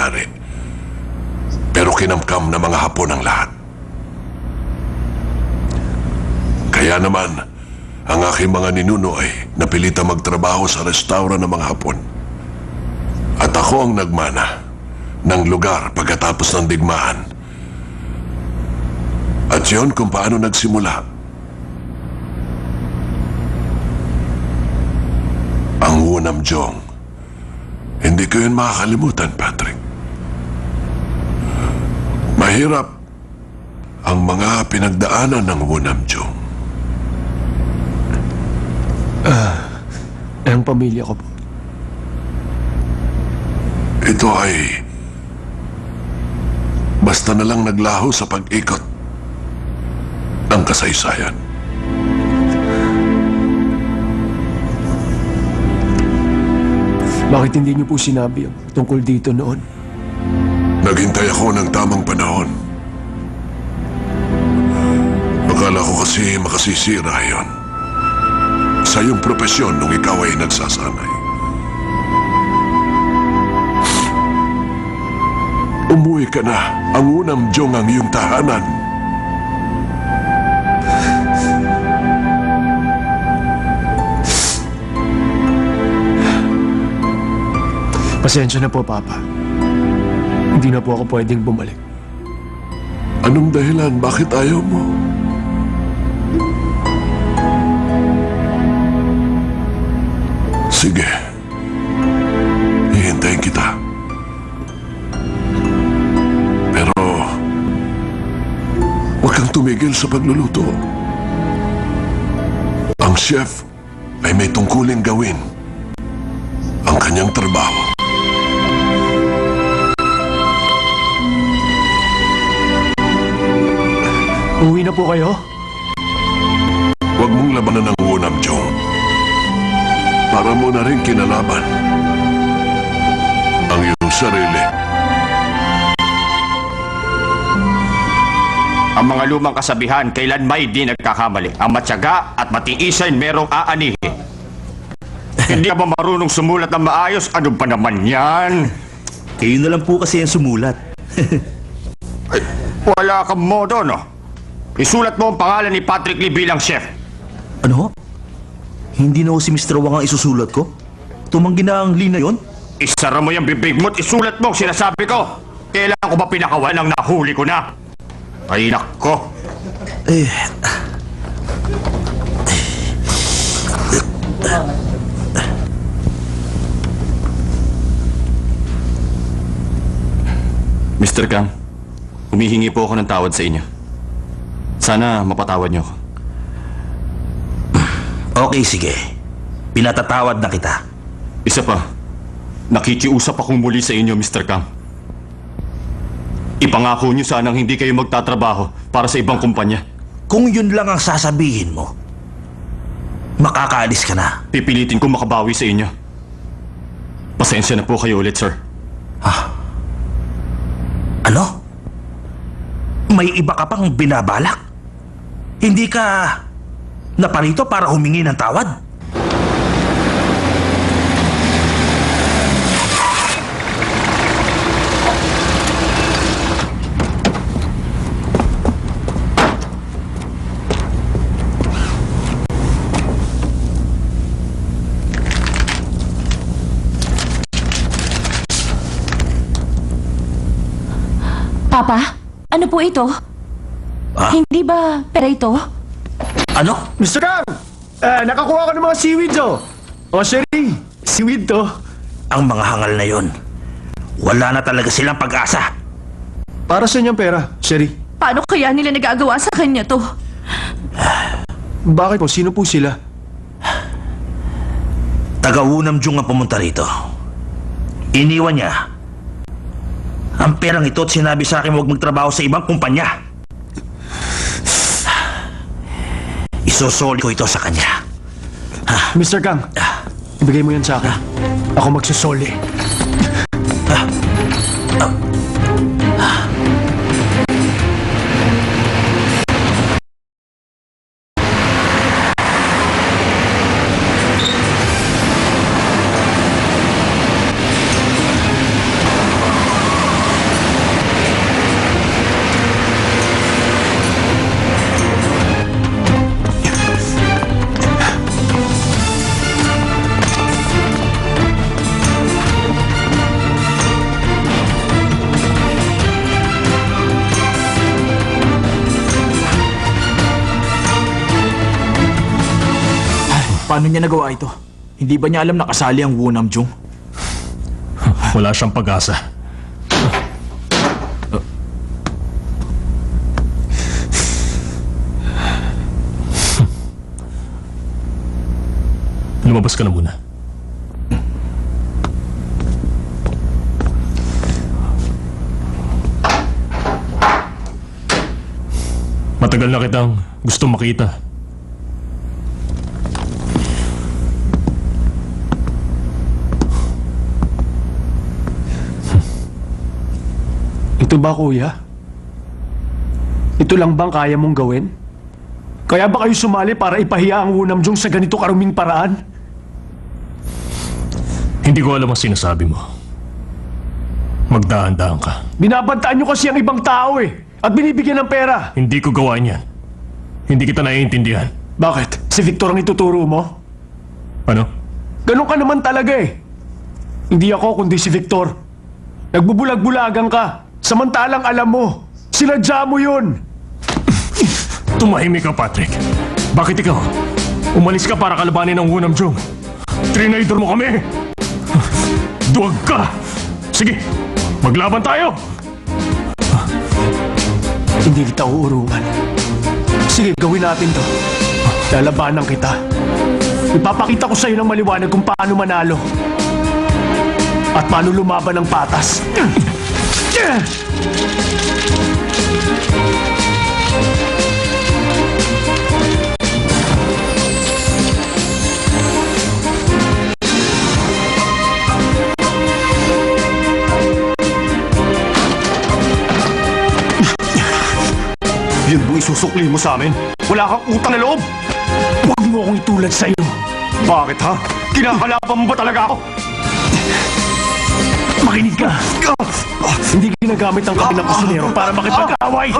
nangyari. Pero kinamkam na mga Hapon ang lahat. Kaya naman, ang aking mga ninuno ay napilitang magtrabaho sa restaurant ng mga Hapon. At ako ang nagmana ng lugar pagkatapos ng digmaan. At yun kung paano nagsimula ang Wunamjong. Hindi ko yun makakalimutan, Patrick. Mahirap ang mga pinagdaanan ng Wunamjong. Ang pamilya ko po. Ito ay basta na lang naglaho sa pag-ikot ng kasaysayan. Bakit hindi niyo po sinabi ang tungkol dito noon? Naghintay ako ng tamang panahon. Akala ko kasi makasisira yon sa iyong propesyon nung ikaw ay nagsasanay. Umuwi ka na. Ang Wunamjong ang iyong tahanan. Pasensya na po, Papa. Hindi na po ako pwedeng bumalik. Anong dahilan? Bakit ayaw mo? Sige. Hihintayin kita. Pero huwag kang tumigil sa pagluluto. Ang chef ay may tungkulin gawin ang kanyang trabaho. Uwi na po kayo? Huwag mong labanan ng Wunamjong. Para mo na rin kinalaban ang iyong sarili. Ang mga lumang kasabihan, kailan may di nagkakamali. Ang matyaga at matiisan merong aanihin. Hindi ka ba marunong sumulat ng maayos? Ano ba naman yan? Kayo na lang po kasi ang sumulat. Ay, wala kang modo, no? Isulat mo ang pangalan ni Patrick Lee bilang chef. Ano? Hindi na ho si Mr. Wang ang isusulat ko? Tumanggi na ang Lee na yon? Isara mo yung bibig mo at isulat mo ang sinasabi ko. Kailan ko ba pinakawan ang nahuli ko na? Ay, nako. Eh... Mr. Kang, humihingi po ako ng tawad sa inyo. Sana mapatawad niyo ako. Okay, sige. Pinatatawad na kita. Isa pa, nakikiusap akong muli sa inyo, Mr. Kang. Ipangako niyo sanang hindi kayo magtatrabaho para sa ibang kumpanya. Kung yun lang ang sasabihin mo, makakaalis ka na. Pipilitin ko makabawi sa inyo. Pasensya na po kayo ulit, sir. Ano? May iba ka pang binabalak? Hindi ka naparito para humingi ng tawad? Papa, ano po ito? Hindi ba pera ito? Ano? Mr. Kang! Nakakuha ko ng mga seaweeds, oh. O, Sherry, seaweed to. Ang mga hangal na yon, wala na talaga silang pag-asa. Para sa inyong pera, Sherry. Paano kaya nila nagagawa sa kanya to? Bakit po? Sino po sila? Taga-Wunamjong ang pumunta rito. Iniwan niya ang perang ito at sinabi sa akin huwag magtrabaho sa ibang kumpanya. Isosoli ko ito sa kanya. Mr. Kang, ibigay mo yan sa akin. Ako magsusoli. Paano niya nagawa ito? Hindi ba niya alam na kasali ang Wu Namjung? Wala siyang pag-asa. Lumabas ka na muna. Matagal na kitang gusto makita. Ito ba, kuya? Ito lang bang kaya mong gawin? Kaya ba kayo sumali para ipahiya ang Wu Namjung sa ganito karuming paraan? Hindi ko alam ang sinasabi mo. Magdahan-dahan ka. Binabantaan nyo kasi ang ibang tao eh. At binibigyan ng pera. Hindi ko gawa niyan. Hindi kita naiintindihan. Bakit? Si Victor ang ituturo mo? Ano? Ganun ka naman talaga eh. Hindi ako kundi si Victor. Nagbubulag-bulagan ka. Samantalang alam mo, sinadya mo yun. Tumahimik ka, Patrick. Bakit ikaw? Umalis ka para kalabanin ang Wu Namjung. Trinaydor mo kami! Duwag ka! Sige, maglaban tayo! Hindi kita uurungan. Sige, gawin natin to. Lalabanan kita. Ipapakita ko sa'yo ng maliwanag kung paano manalo. At paano lumaban ng patas. Yun mo isusukli mo sa amin? Wala kang utang na loob! Huwag mo akong itulad sa'yo. Bakit ha? Kinakalaban mo ba talaga ako? Makinig ka. Hindi ginagamit ang kabilang kusinero para makipag-away.